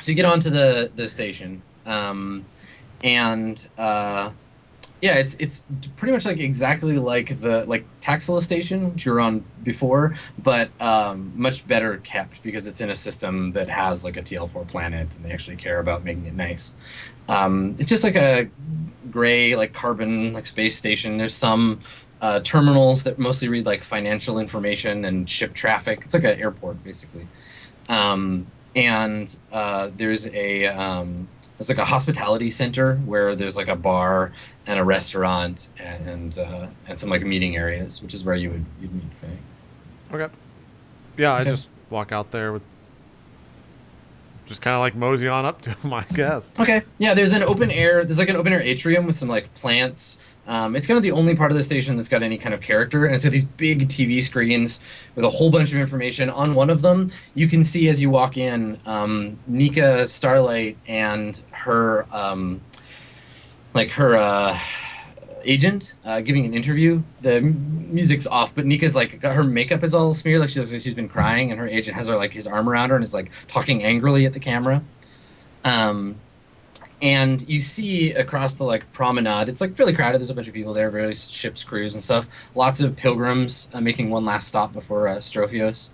So you get onto the station, and yeah, it's pretty much like exactly like the Taxila station which you were on before, but much better kept because it's in a system that has like a TL4 planet and they actually care about making it nice. It's just like a gray like carbon like space station. There's some terminals that mostly read like financial information and ship traffic. It's like an airport basically. And there's like a hospitality center where there's like a bar and a restaurant and some like meeting areas, which is where you'd meet Faye. Okay. Yeah, I Okay. just walk out there with just kind of like mosey on up to him, I guess. Okay. Yeah, there's an open air. There's like an open air atrium with some like plants. It's kind of the only part of the station that's got any kind of character, and it's got these big TV screens with a whole bunch of information. On one of them, you can see as you walk in, Nika Starlight and her agent giving an interview. The music's off, but Nika's like her makeup is all smeared, like she looks like she's been crying, and her agent has her like his arm around her and is like talking angrily at the camera. Um, and you see across the like promenade, it's like fairly crowded. There's a bunch of people there, various ships, crews, and stuff. Lots of pilgrims making one last stop before Strophios.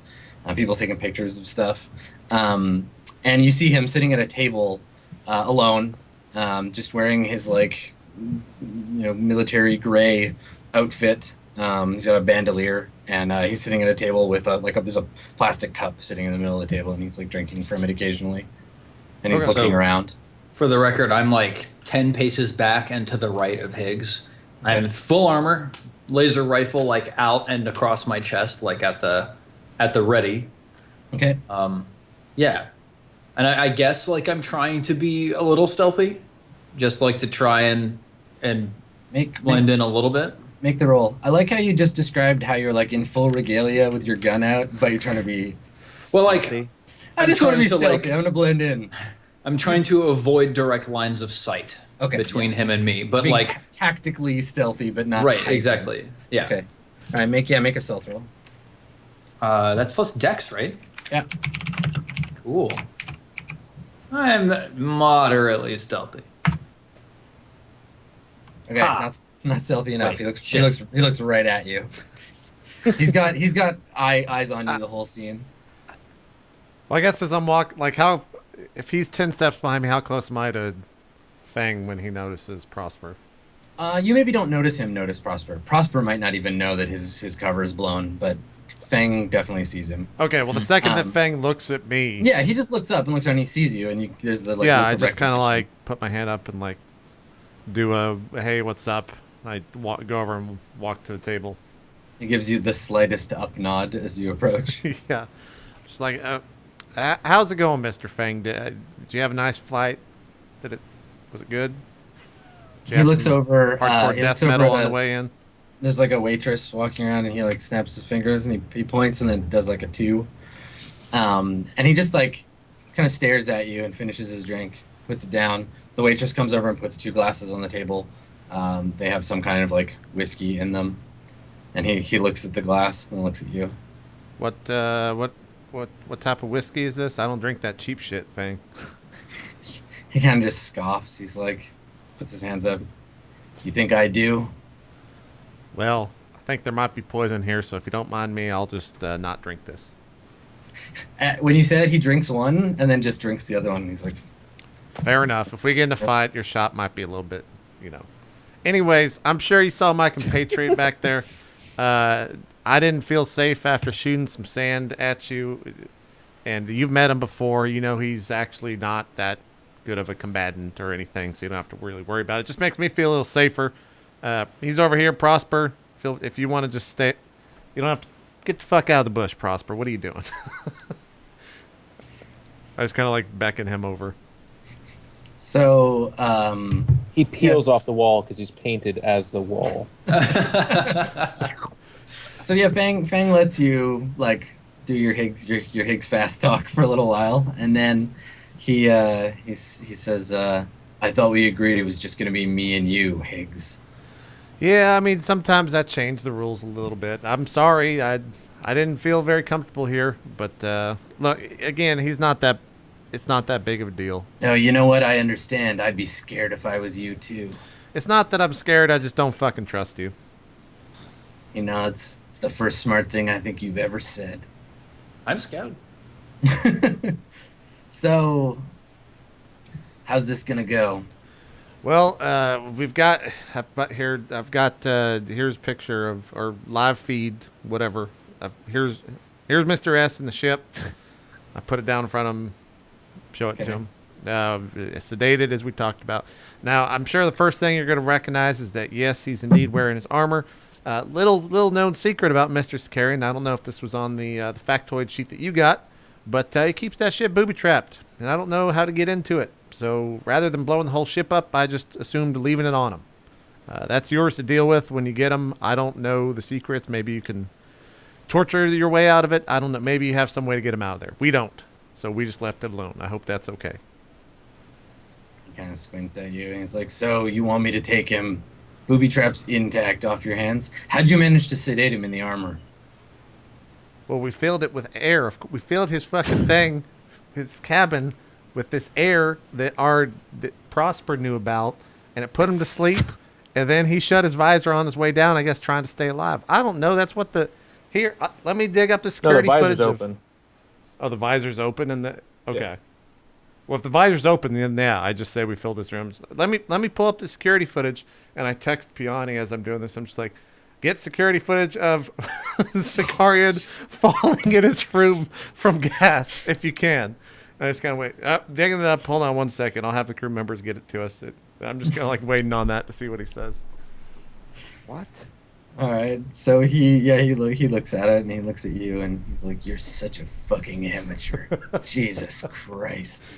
People taking pictures of stuff, and you see him sitting at a table alone, just wearing his like military gray outfit. He's got a bandolier, and he's sitting at a table with there's a plastic cup sitting in the middle of the table, and he's like drinking from it occasionally, and he's Okay. looking So, around. for the record, I'm like 10 paces back and to the right of Higgs. I'm Okay. in full armor, laser rifle like out and across my chest, like at the ready. Okay. Yeah, and I guess like I'm trying to be a little stealthy, just like to try and Make blend in a little bit. make the roll. I like how you just described how you're like in full regalia with your gun out, but you're trying to be. Well, like See? I I'm just want to be trying to, stealthy. like- I'm gonna blend in. I'm trying to avoid direct lines of sight Okay, between yes. him and me, but Being like tactically stealthy, but not right, hyper. exactly. Yeah. Okay. All right. Make a stealth roll. That's plus Dex, right? Yeah. Cool. I'm moderately stealthy. Okay. Ha. Not stealthy enough. Wait, he shit. looks right at you. He's got eyes on you the whole scene. Well, I guess as I'm like how, if he's 10 steps behind me, how close am I to Fang when he notices Prosper? You maybe don't notice Prosper. Prosper might not even know that his cover is blown, but Fang definitely sees him. Okay, well, the second that Um, Fang looks at me, Yeah, he just looks up and looks down and he sees you, and there's the like. yeah, look I of just kind of recognition. like put my hand up and like do a hey, what's up? I go over and walk to the table. He gives you the slightest up nod as you approach. Yeah, just like, how's it going, Mister Fang? Did you have a nice flight? Was it good? Did you He have looks some over. hardcore He death looks over metal at on the way in. There's like a waitress walking around, and he like snaps his fingers and he points and then does like a two. And he just like kind of stares at you and finishes his drink, puts it down. The waitress comes over and puts two glasses on the table. They have some kind of like whiskey in them, and he looks at the glass and looks at you. What type of whiskey is this? I don't drink that cheap shit, Fang. He kind of just scoffs. He's like, puts his hands up. You think I do? Well, I think there might be poison here, so if you don't mind me, I'll just not drink this. When you said he drinks one and then just drinks the other one, he's like, Fair enough. If we get in a fight, your shot might be a little bit, Anyways, I'm sure you saw my compatriot back there. I didn't feel safe after shooting some sand at you, and you've met him before. You know he's actually not that good of a combatant or anything, so you don't have to really worry about it. Just makes me feel a little safer. He's over here, Prosper. If you want to just stay, you don't have to get the fuck out of the bush, Prosper. What are you doing? I just kind of like beckon him over. so. He peels off the wall because he's painted as the wall. So yeah, Fang lets you like do your Higgs fast talk for a little while, and then he says, "I thought we agreed it was just gonna be me and you, Higgs." Yeah, I mean sometimes that changed the rules a little bit. I'm sorry, I didn't feel very comfortable here, but look, again, he's not that it's not that big of a deal. No, you know what? I understand. I'd be scared if I was you too. It's not that I'm scared. I just don't fucking trust you. He nods. It's the first smart thing I think you've ever said. I'm scared. So, how's this gonna go? Well, here's a picture of or live feed, whatever. Here's Mr. S in the ship. I put it down in front of him, show it to him. Sedated, as we talked about. Now, I'm sure the first thing you're going to recognize is that, yes, he's indeed wearing his armor. Little known secret about Mr. Sakarian. I don't know if this was on the factoid sheet that you got, but he keeps that ship booby-trapped, and I don't know how to get into it. So rather than blowing the whole ship up, I just assumed leaving it on him. That's yours to deal with when you get him. I don't know the secrets. Maybe you can torture your way out of it. I don't know. Maybe you have some way to get him out of there. We don't. So we just left it alone. I hope that's okay. He kind of squints at you and he's like, so you want me to take him booby traps intact off your hands? How'd you manage to sedate him in the armor? Well, we filled it with air. We filled his fucking thing, his cabin, with this air that Prosper knew about, and it put him to sleep. And then he shut his visor on his way down, I guess, trying to stay alive. I don't know. That's what the... Here, let me dig up the security footage. No, the visor's open. Oh, the visor's open? Okay. Yeah. Well, if the visor's open, then yeah, I just say we filled this room. Let me pull up the security footage, and I text Piani as I'm doing this. I'm just like, get security footage of Sakarian falling in his room from gas, if you can. And I just kind of wait. Digging it up. Hold on 1 second. I'll have the crew members get it to us. I'm just kind of like waiting on that to see what he says. What? All right. So he looks at it and he looks at you and he's like, "You're such a fucking amateur." Jesus Christ.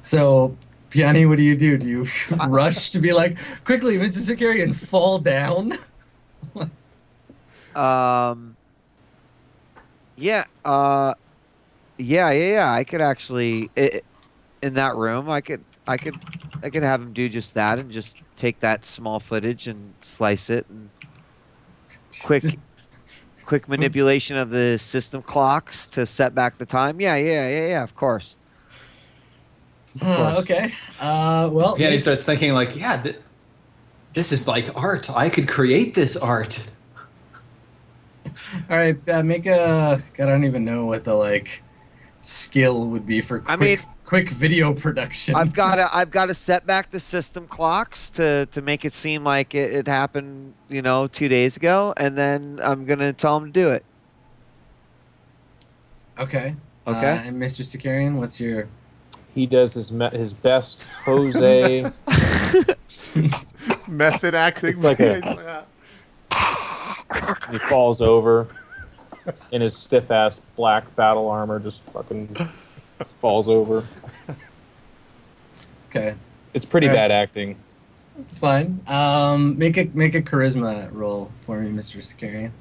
So, Piani, what do you do? Do you rush to be like, quickly, Mr. Sakarian, and fall down? Yeah. Yeah. I could actually, in that room, I could have him do just that and just take that small footage and slice it and quick manipulation of the system clocks to set back the time. Yeah. Of course. Okay. Well, Piani starts thinking like, yeah, this is like art. I could create this art. All right. Make a. God, I don't even know what the skill would be for quick video production. I've got to set back the system clocks to make it seem like it happened, 2 days ago, and then I'm gonna tell him to do it. Okay. Okay. And Mr. Sakarian, what's your? He does his best Jose. Method acting. It's like he falls over in his stiff-ass black battle armor, just fucking falls over. Okay. It's pretty All right. bad acting. It's fine. Make a charisma roll for me, Mr. Sakarian.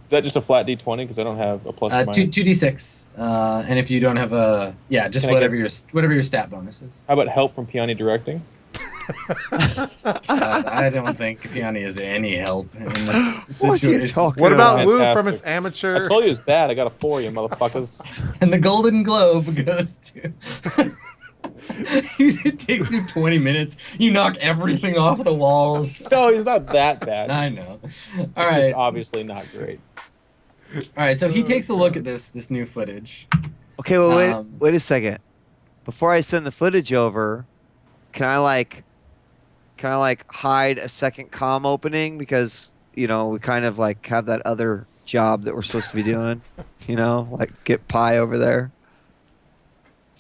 Is that just a flat D20? Because I don't have a plus or minus. 2d6. And if you don't have just Can I whatever your stat bonus is. How about help from Piani directing? I don't think Piani is any help in this What are you situation. talking What about Wu Fantastic. from his amateur? I told you it's bad. I got a 4, you motherfuckers. And the Golden Globe goes to. It takes you 20 minutes. You knock everything off the walls. No, he's not that bad. I know. All It's right. just obviously not great. All right. So he takes a look at this new footage. Okay, well, wait a second. Before I send the footage over, can I hide a second comm opening because we kind of have that other job that we're supposed to be doing, get Pi over there.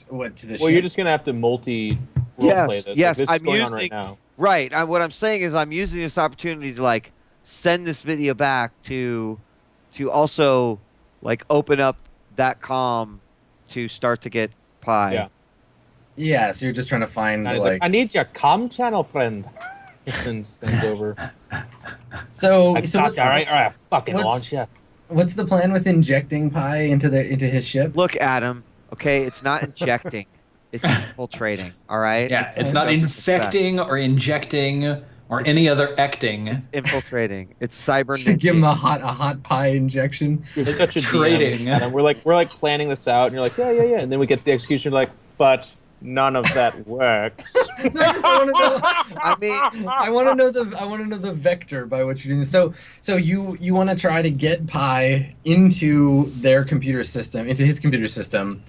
What to the Well, ship? you're just gonna have to multi roleplay this. Yes, This I'm is going on using- right now. Right. What I'm saying is I'm using this opportunity to send this video back to also open up that comm to start to get Pi. Yeah. Yeah. So you're just trying to find And he's like, I need your comm channel, friend. And sends over. So Like, what's, all right, fucking what's- launch ya. what's the plan with injecting Pi into his ship? Look, Adam. Okay, it's not injecting. It's infiltrating. All right. Yeah, it's not Special infecting or injecting or any other acting. It's infiltrating. It's cyber ninja. Give him a hot pie injection. You're It's such a trading. DM, Adam. We're like planning this out, and you're like, yeah, and then we get to the execution, you're like, but none of that works. No, I want to know. I mean, I want to know the vector by which you're doing this. So you want to try to get Pi into their computer system, into his computer system,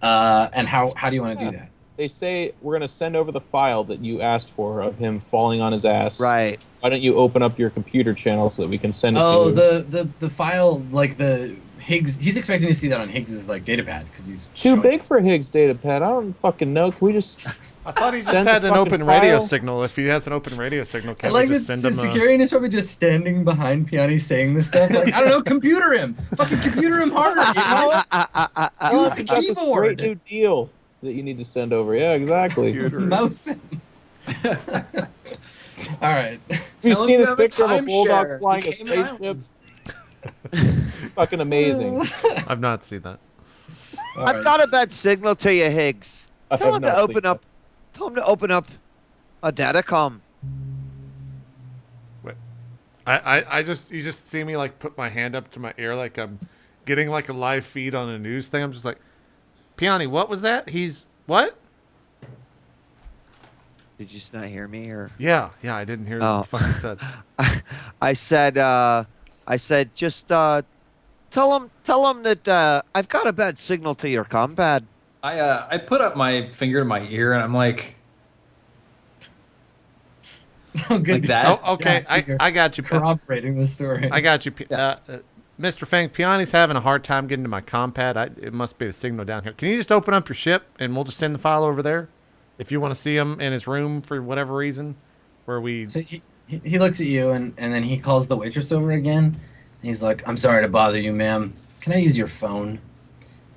and how do you want to do that? They say we're gonna send over the file that you asked for of him falling on his ass. right. Why don't you open up your computer channel so that we can send it Oh, to you? the file, like the Higgs. He's expecting to see that on Higgs's like datapad because he's Too showing- big for Higgs datapad. I don't fucking know. Can we just? I thought he just Send the had an fucking open radio file. signal. If he has an open radio signal, I can't like we that just send him a... Securian is probably just standing behind Piani saying this stuff. Like, I don't know, computer him. Fucking computer him harder. You know? Use the Got this great keyboard. new deal that you need to send over. Yeah, exactly. Mouse him. All right. Have you Tell him seen you this have a picture of a bulldog timeshare. flying The a Cayman spaceship? Islands. It's fucking amazing. I've not seen that. All I've right. got a bad signal to you, Higgs. I Tell have him to not open seen up. Tell him to open up a datacom. Wait. I just, you just see me like put my hand up to my ear like I'm getting like a live feed on a news thing. I'm just like, Piani, what was that? He's, what? Did you just not hear me, or? Yeah, I didn't hear Oh. what the fuck you said. I said, just tell him that I've got a bad signal to your compad. I put up my finger to my ear and I'm like Oh, good. like that. Oh, okay, Yeah, so you're I got you. corroborating the story. I got you. Yeah. Mr. Fang, Piani's having a hard time getting to my compad. It must be the signal down here. Can you just open up your ship and we'll just send the file over there? If you want to see him in his room for whatever reason, where we... So he looks at you and then he calls the waitress over again. And he's like, "I'm sorry to bother you, ma'am. Can I use your phone?"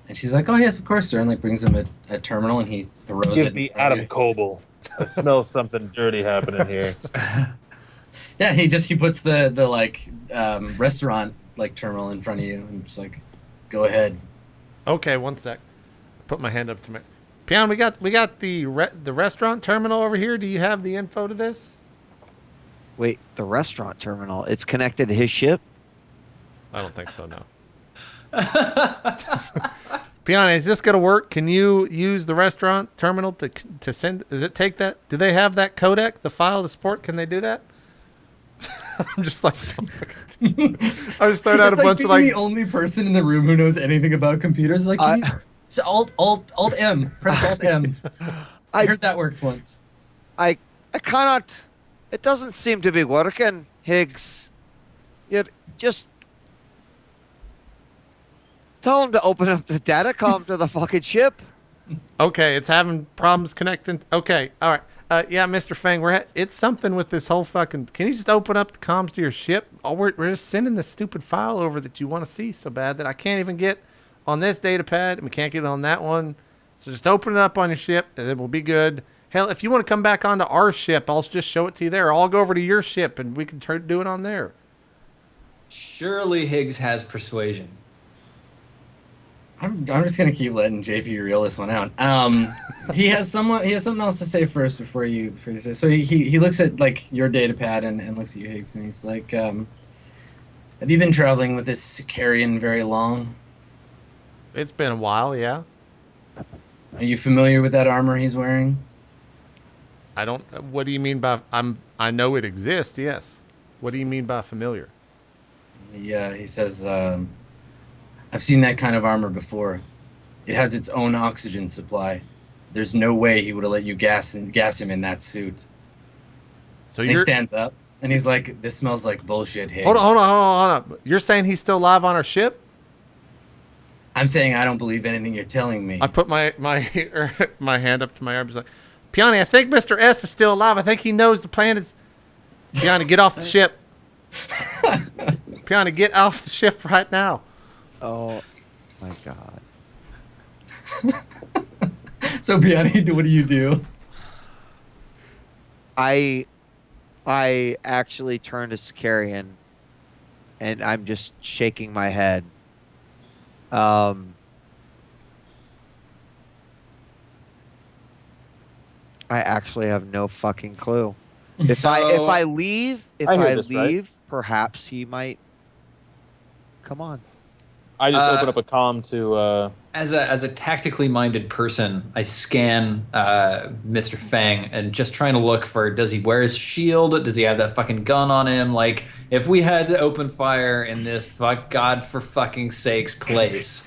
And she's like, "Oh yes, of course, sir." And like brings him a terminal and he throws it. Give me in front of Adam you. Koebel. I smell something dirty happening here. Yeah, he puts the like restaurant like terminal in front of you and just like, "Go ahead." Okay, one sec. Put my hand up to my... Pian, we got the restaurant terminal over here. Do you have the info to this? Wait, the restaurant terminal. It's connected to his ship. I don't think so, no. Piana, is this gonna work? Can you use the restaurant terminal to send? Does it take that? Do they have that codec, the file to support? Can they do that? I'm just like, I just throwing out a It's bunch being of like. the only person in the room who knows anything about computers. Like, can you, so Alt M, press Alt M. I heard that worked once. I cannot. It doesn't seem to be working, Higgs. You just tell him to open up the datacom to the fucking ship. Okay, it's having problems connecting. Okay, all right. Yeah, Mr. Fang, it's something with this whole fucking. Can you just open up the comms to your ship? Oh, we're just sending this stupid file over that you want to see so bad that I can't even get on this data pad and we can't get it on that one. So just open it up on your ship and it will be good. Hell, if you want to come back onto our ship, I'll just show it to you there. I'll go over to your ship and we can do it on there. Surely Higgs has persuasion. I'm just gonna keep letting JP reel this one out. He has something else to say first before you say. So he looks at like your data pad and looks at you, Higgs, and he's like, "Have you been traveling with this Sicarian very long? It's been a while, yeah. Are you familiar with that armor he's wearing?" I don't. What do you mean by I know it exists? Yes. What do you mean by familiar? Yeah, he says, "I've seen that kind of armor before. It has its own oxygen supply. There's no way he would have let you gas him in that suit." So And he you're stands up and he's like, "This smells like bullshit, Higgs." hold on. You're saying he's still alive on our ship? I'm saying I don't believe anything you're telling me. I put my my hand up to my arm. Like, Piani, I think Mr. S is still alive. I think he knows the plan is. Piani, get off the ship. Piani, get off the ship right now. Oh my god. So, Piani, what do you do? I actually turn to Sicarian and I'm just shaking my head. I actually have no fucking clue. If So- I leave, I hear this, right? perhaps he might come on. I just open up a comm to. As a tactically minded person, I scan Mr. Fang and just trying to look for, does he wear his shield? Does he have that fucking gun on him? Like, if we had to open fire in this God for fucking sakes place,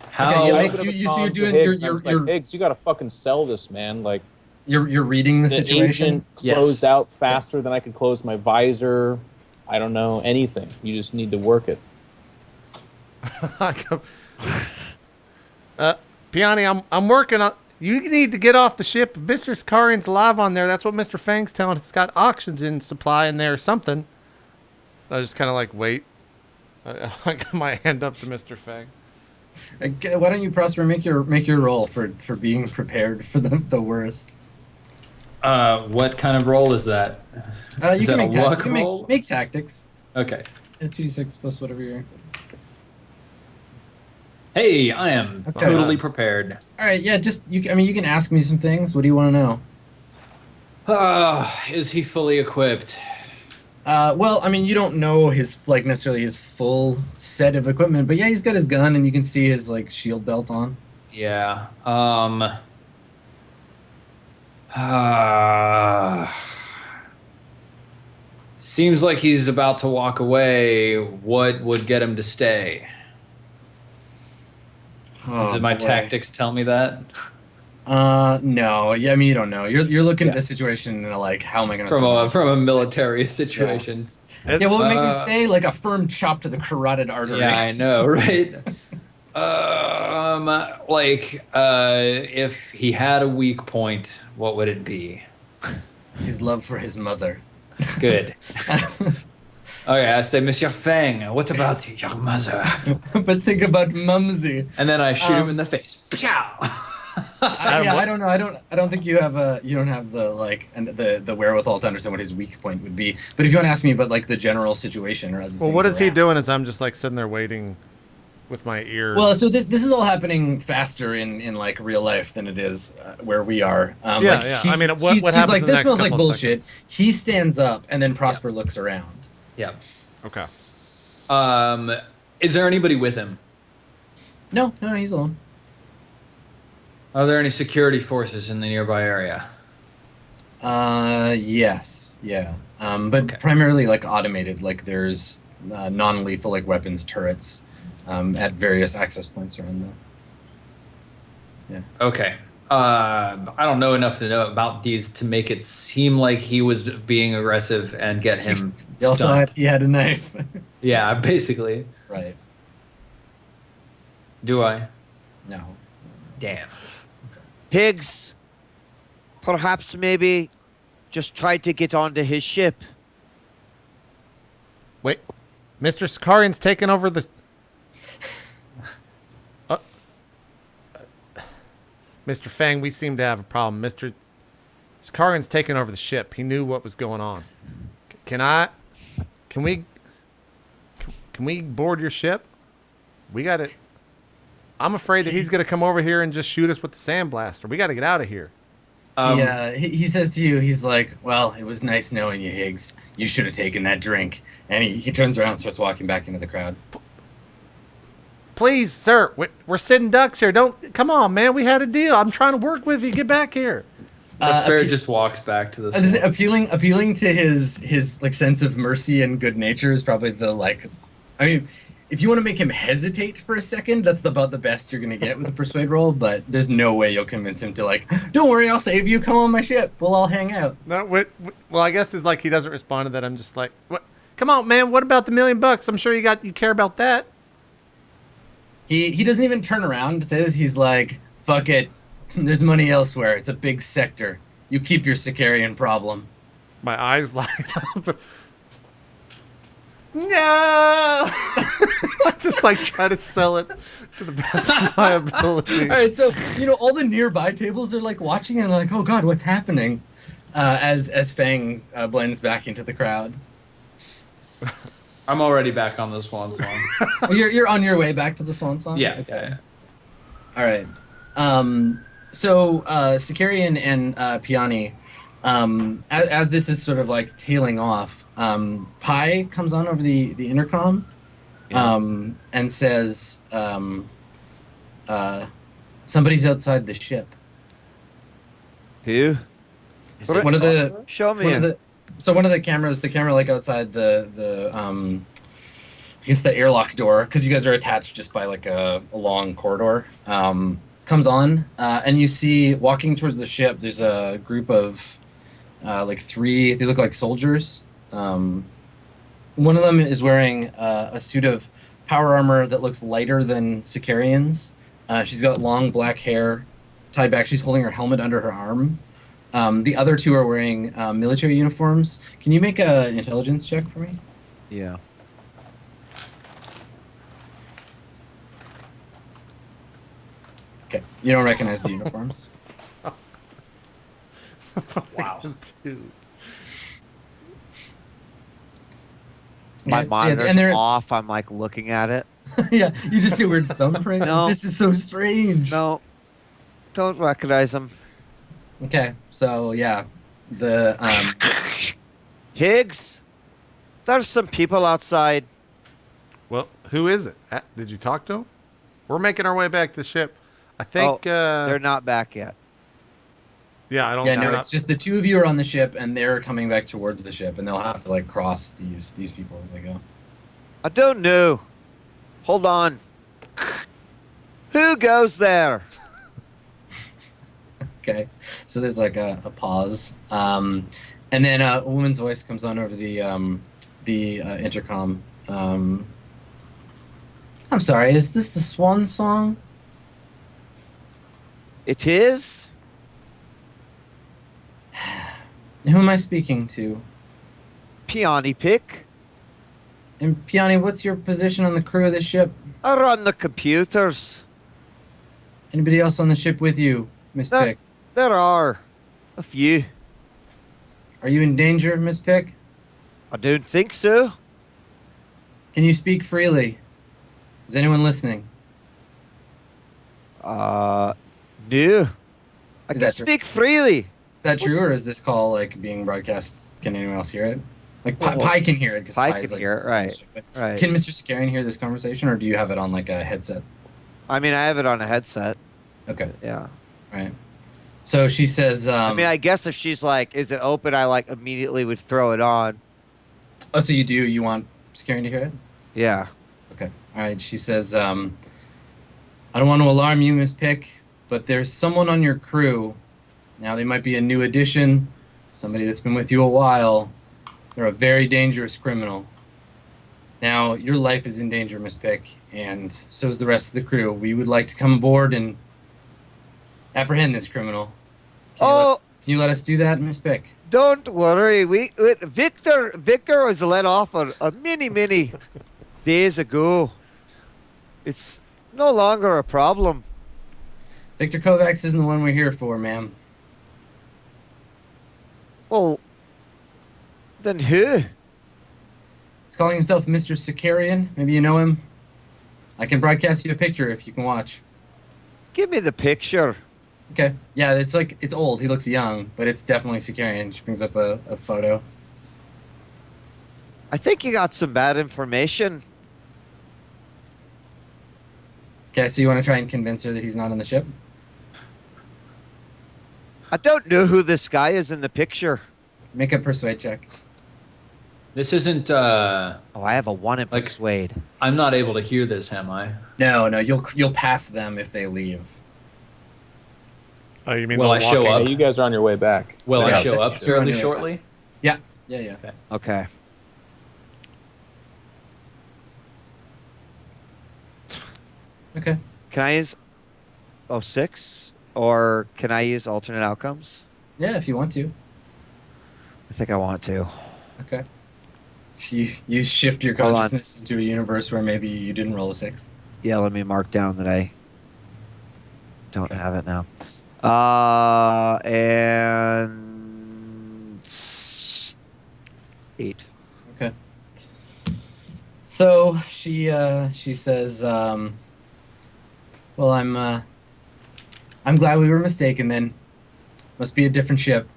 how? Okay, yeah, I make- open up a you- so you're comm to doing- Higgs, you're- and I'm just you're- like, Higgs, you gotta fucking sell this, man. Like You're reading the the situation. agent Yes. closed out faster than I could close my visor. I don't know anything. You just need to work it. Piani, I'm working on. You need to get off the ship. If Mr. Sakarian's alive on there. That's what Mr. Fang's telling us. It's got oxygen supply in there or something. I just kind of like wait. I got my hand up to Mr. Fang. Okay, why don't you, Prosper, make your roll for being prepared for the worst. What kind of roll is that? You Is can that make a luck you can roll? make tactics. Okay. 2d6 plus whatever you're. Hey, I am Okay. totally prepared. All right, yeah. Just you. I mean, you can ask me some things. What do you want to know? Is he fully equipped? Well, I mean, you don't know his necessarily his full set of equipment, but yeah, he's got his gun, and you can see his shield belt on. Yeah. Seems like he's about to walk away. What would get him to stay? Oh, Did my boy. tactics tell me that? No. Yeah, I mean, you don't know. You're looking Yeah. at the situation and like, how am I going to From a military situation. Yeah, what would make him Uh, stay? Like a firm chop to the carotid artery. Yeah, I know, right? If he had a weak point, what would it be? His love for his mother. Good. Okay, I say, Monsieur Fang, what about your mother? But think about Mumsy. And then I shoot him in the face. Pow! I don't know. I don't think you have the wherewithal to understand what his weak point would be. But if you want to ask me about the general situation or other Well, things what is he around- doing? As I'm just sitting there waiting with my ear. Well, so this is all happening faster in real life than it is where we are. Yeah. I mean, what he's happens like, in the this next smells like couple of bullshit. seconds? He stands up and then Prosper looks around. Yeah. Okay. Is there anybody with him? No, he's alone. Are there any security forces in the nearby area? Yes, yeah. But Okay. primarily automated. There's non-lethal weapons turrets at various access points around the. Okay. I don't know enough to know about these to make it seem like he was being aggressive and get him He also stunned. he had a knife. Yeah, basically. Right. Do I? No. Damn. Higgs, perhaps maybe just try to get onto his ship. Wait, Mr. Sakarian's taken over the. Mr. Fang, we seem to have a problem. Mr. Sakarian's taken over the ship. He knew what was going on. Can we board your ship? We got it. I'm afraid that he's going to come over here and just shoot us with the sandblaster. We got to get out of here. He says to you, he's like, well, it was nice knowing you, Higgs. You should have taken that drink. And he turns around and starts walking back into the crowd. Please, sir, we're sitting ducks here. Come on, man. We had a deal. I'm trying to work with you. Get back here. Prosper just walks back to the As I say, swans. appealing to his sense of mercy and good nature is probably I mean, if you want to make him hesitate for a second, that's about the best you're gonna get with a persuade roll. But there's no way you'll convince him to don't worry, I'll save you. Come on my ship. We'll all hang out. No, well, I guess it's he doesn't respond to that. I'm just like, what? Come on, man. What about the $1 million? I'm sure you care about that. He doesn't even turn around to say that. He's like, fuck it. There's money elsewhere. It's a big sector. You keep your Sicarian problem. My eyes light up. No! I just try to sell it to the best of my ability. All right, so all the nearby tables are watching and oh god, what's happening? As Fang blends back into the crowd. I'm already back on the Swan Song. Oh, you're on your way back to the Swan Song. Yeah. Okay. All right. So Sicarian and Piani, As this is sort of like tailing off, Pi comes on over the intercom, Yeah. and says, "Somebody's outside the ship." Who? Is What it One of the possible? Show me. one of the so one of the cameras, the camera like outside the I guess the airlock door, because you guys are attached just by like a long corridor, comes on, and you see walking towards the ship. There's a group of like three. They look like soldiers. One of them is wearing a suit of power armor that looks lighter than Sicarian's. She's got long black hair tied back. She's holding her helmet under her arm. The other two are wearing military uniforms. Can you make an intelligence check for me? Yeah. Okay. You don't recognize the uniforms? Wow. Dude. My Okay, so yeah, monitor's and they're off. I'm like looking at it. yeah. You just see a weird thumbprint. No. This is so strange. No, don't recognize them. Okay. So yeah, the Higgs, there's some people outside. Well, who is it? Did you talk to him? We're making our way back to the ship. I think. They're not back yet. Yeah, I don't. yeah, they're no, not- it's just the two of you are on the ship, and they're coming back towards the ship, and they'll have to like cross these people as they go. I don't know. Hold on. Who goes there? Okay, so there's like a pause, and then a woman's voice comes on over the intercom. I'm sorry, is this the Swan Song? It is? Who am I speaking to? Peony Pick. And Piani, what's your position on the crew of the ship? I run the computers. Anybody else on the ship with you, Miss That- Pick? There are a few. Are you in danger, Miss Pick? I don't think so. Can you speak freely? Is anyone listening? No. I Is can that true? speak freely. Is that true, or is this call like being broadcast? Can anyone else hear it? Like Well, Pi can hear it because Pi can hear it, right, right. Can Mr. Sakarian hear this conversation, or do you have it on like a headset? I mean, I have it on a headset. Okay, Yeah. right. So she says, I mean, I guess if she's like, is it open? I like immediately would throw it on. "Oh, so you do? You want Sakarian to hear it?" Yeah. Okay. All right. She says, "I don't want to alarm you, Miss Pick, but there's someone on your crew. Now they might be a new addition, somebody that's been with you a while. They're a very dangerous criminal. Now your life is in danger, Miss Pick, and so is the rest of the crew. We would like to come aboard and apprehend this criminal. Can you let us do that, Miss Pick?" Don't worry. Victor was let off a many days ago. It's no longer a problem. Victor Kovacs isn't the one we're here for, ma'am. Well, then who? He's calling himself Mr. Sakarian. Maybe you know him. I can broadcast you a picture if you can watch. Give me the picture. Okay. Yeah, it's old. He looks young, but it's definitely Sakarian. She brings up a photo. I think you got some bad information. Okay, so you want to try and convince her that he's not on the ship? I don't know who this guy is in the picture. Make a persuade check. This isn't. Oh, I have a 1 in Like- persuade. I'm not able to hear this, am I? No, you'll pass them if they leave. Oh, you mean Will the I show walking- up? Hey, you guys are on your way back. Will Yeah, I show up okay. fairly Sure. shortly? Yeah. Okay. Okay. Can I use 06? Or can I use alternate outcomes? Yeah, if you want to. I think I want to. Okay. So you shift your Hold on. consciousness into a universe where maybe you didn't roll a 6. Yeah, let me mark down that I don't Okay. have it now. And 8. Okay. So she says, "Well, I'm glad we were mistaken. Then must be a different ship.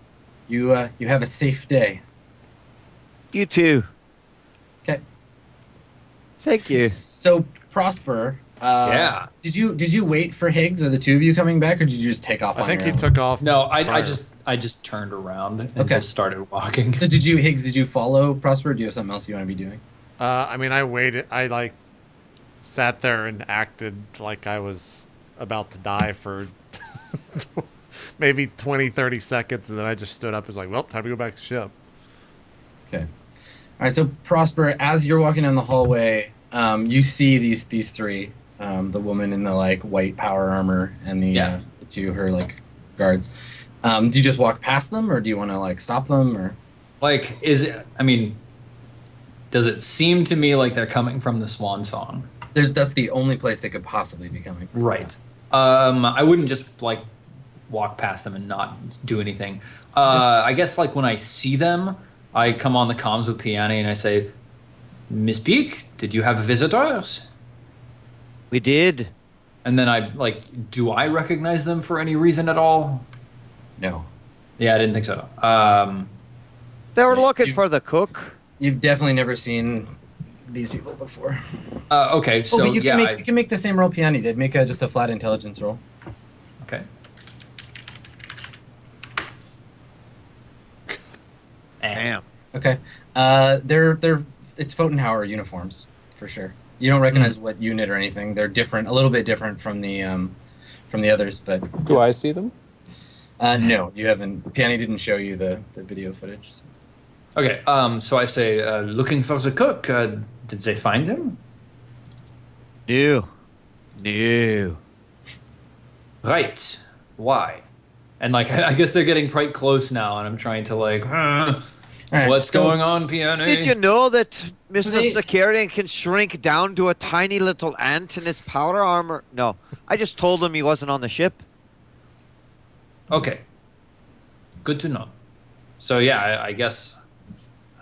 You have a safe day. You too. Okay. Thank you. So Prosper. Yeah. Did you wait for Higgs or the two of you coming back, or did you just take off? I on think your he own? took off. No, I prior. just turned around and Okay. just started walking. So did you follow Prosper? Or do you have something else you want to be doing? I mean, I waited. I like sat there and acted like I was about to die for maybe 20, 30 seconds, and then I just stood up and was like, well, time to go back to ship. Okay. All right. So Prosper, as you're walking down the hallway, you see these three, the woman in the like white power armor and the two her like guards. Do you just walk past them, or do you want to like stop them, or Like, is it? I mean, does it seem to me like they're coming from the Swan Song? that's the only place they could possibly be coming from. Right. I wouldn't just like walk past them and not do anything. I guess like when I see them, I come on the comms with Peony and I say, Miss Peak, did you have visitors? We did. And then I like, do I recognize them for any reason at all? No. Yeah, I didn't think so. They were looking you- for the cook. You've definitely never seen these people before. Okay, so but you yeah, can make the same roll Peony did. Make just a flat intelligence roll. okay. Damn. Okay. They're it's Pfotenhauer uniforms for sure. You don't recognize what unit or anything. They're different, a little bit different from the others, but Do I see them? no, you haven't. Peony didn't show you the video footage. So. Okay, so I say, looking for the cook. Did they find him? No. No. Right. Why? And like, I guess they're getting quite close now, and I'm trying to like, All right, what's so- going on, Peony? Did you know that Mr. they- Zakarian can shrink down to a tiny little ant in his powder armor? No. I just told him he wasn't on the ship. Okay. Good to know. So yeah, I guess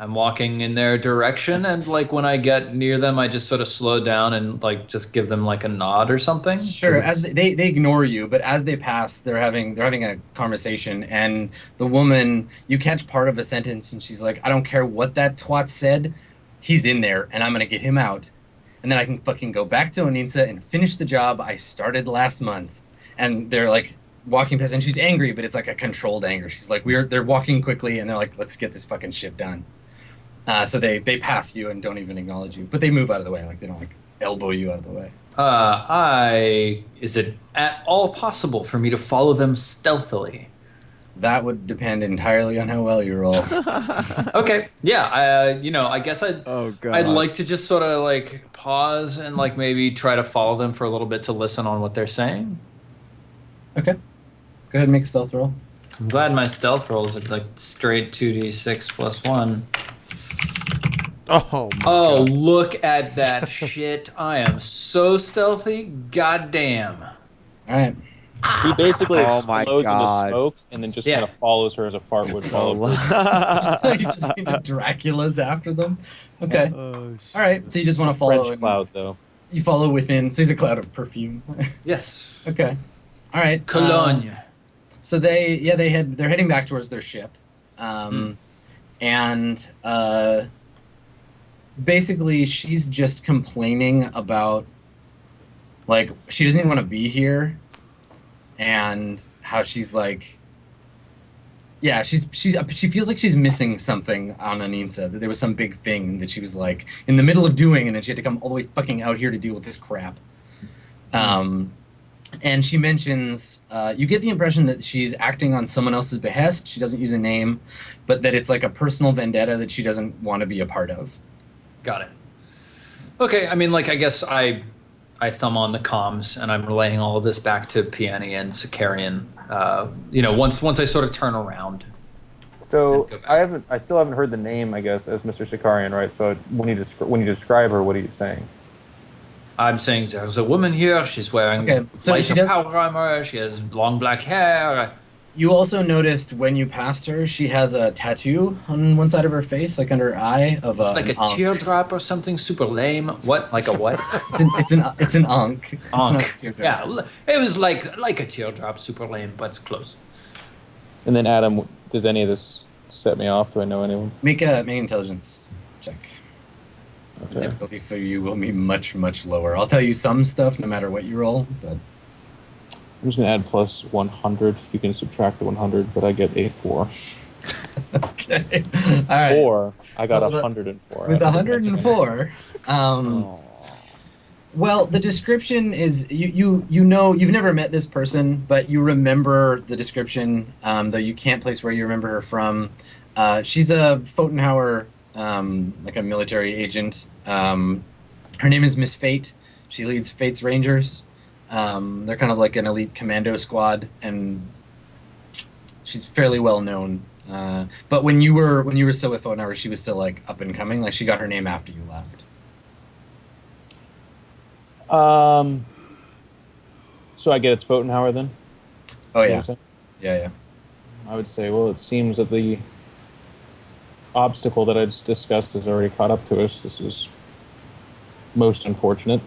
I'm walking in their direction, and like when I get near them, I just sort of slow down and like just give them like a nod or something. Sure. 'Cause As they ignore you, but as they pass, they're having a conversation, and the woman, you catch part of a sentence, and she's like, "I don't care what that twat said, he's in there, and I'm gonna get him out, and then I can fucking go back to Oninsa and finish the job I started last month." And they're like walking past, and she's angry, but it's like a controlled anger. She's like, they're walking quickly, and they're like, "Let's get this fucking shit done." So they pass you and don't even acknowledge you, but they move out of the way, like they don't like elbow you out of the way. Is it at all possible for me to follow them stealthily? That would depend entirely on how well you roll. Okay, yeah, I guess Oh, God. I'd like to just sort of like pause and like maybe try to follow them for a little bit to listen on what they're saying. Okay. Go ahead and make a stealth roll. I'm glad my stealth rolls are like straight 2d6 plus 1. Oh, my Oh, God. look at that shit. I am so stealthy. Goddamn. All right. He basically Oh my explodes into God. smoke and then just Yeah. kind of follows her as a fart would follow. You just Dracula's after them. Okay. Oh, All right. So you just want to follow. French cloud though. You follow within. So he's a cloud of perfume. Yes. Okay. All right. Cologne. So they're heading back towards their ship, and basically she's just complaining about like she doesn't even want to be here, and how she's like, yeah, she feels like she's missing something on Aninsa, that there was some big thing that she was like in the middle of doing, and then she had to come all the way fucking out here to deal with this crap. And she mentions, you get the impression that she's acting on someone else's behest. She doesn't use a name, but that it's like a personal vendetta that she doesn't want to be a part of. Got it. Okay, I mean, like, I guess I thumb on the comms and I'm relaying all of this back to Peony and Sakarian. Once I sort of turn around. So And go back. I still haven't heard the name, I guess, as Mr. Shikarian, right? So when you describe her, what are you saying? I'm saying there's a woman here. She's wearing Okay, so light she does- power armor. She has long black hair. You also noticed when you passed her, she has a tattoo on one side of her face, like under her eye, of It's like an a ankh. teardrop or something super lame. What? Like a what? It's an ankh. It's not a Ankh. teardrop. Yeah, it was like a teardrop, super lame, but close. And then Adam, Does any of this set me off? Do I know anyone? Make an intelligence check. The Okay. difficulty for you will be much, much lower. I'll tell you some stuff no matter what you roll, but I'm just gonna add plus 100. You can subtract the 100, but I get a 4. okay. All right. 4. I got Well, 104. With I didn't make it. 104, Oh. well, the description is you know you've never met this person, but you remember the description, though you can't place where you remember her from. She's a Pfotenhauer, like a military agent. Her name is Miss Fate. She leads Fate's Rangers. They're kind of like an elite commando squad, and she's fairly well known. But when you were still with Pfotenhauer, she was still like up and coming. Like she got her name after you left. So I get it's Pfotenhauer then? Oh Is that yeah, what you're saying? yeah. I would say, well, it seems that the obstacle that I just discussed has already caught up to us. This is most unfortunate.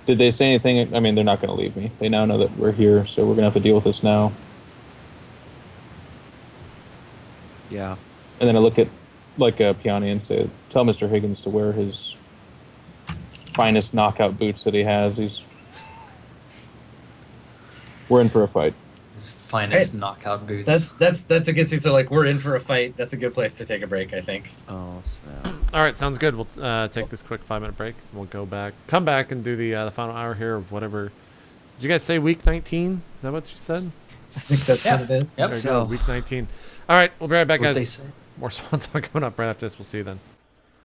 Did they say anything? I mean, they're not going to leave me. They now know that we're here, so we're going to have to deal with this now. Yeah. And then I look at, like, Piani and say, tell Mr. Higgins to wear his finest knockout boots that he has. We're in for a fight. His finest Right. knockout boots. That's a good thing. So like we're in for a fight. That's a good place to take a break, I think. Oh snap. All right, sounds good. We'll take this quick 5-minute break. We'll come back and do the final hour here of whatever. Did you guys say week 19? Is that what you said? I think that's Yeah. what it is. Yep. There you So- go, week 19. All right, we'll be right back, That's what they guys. say. More Swan Song coming up right after this. We'll see you then.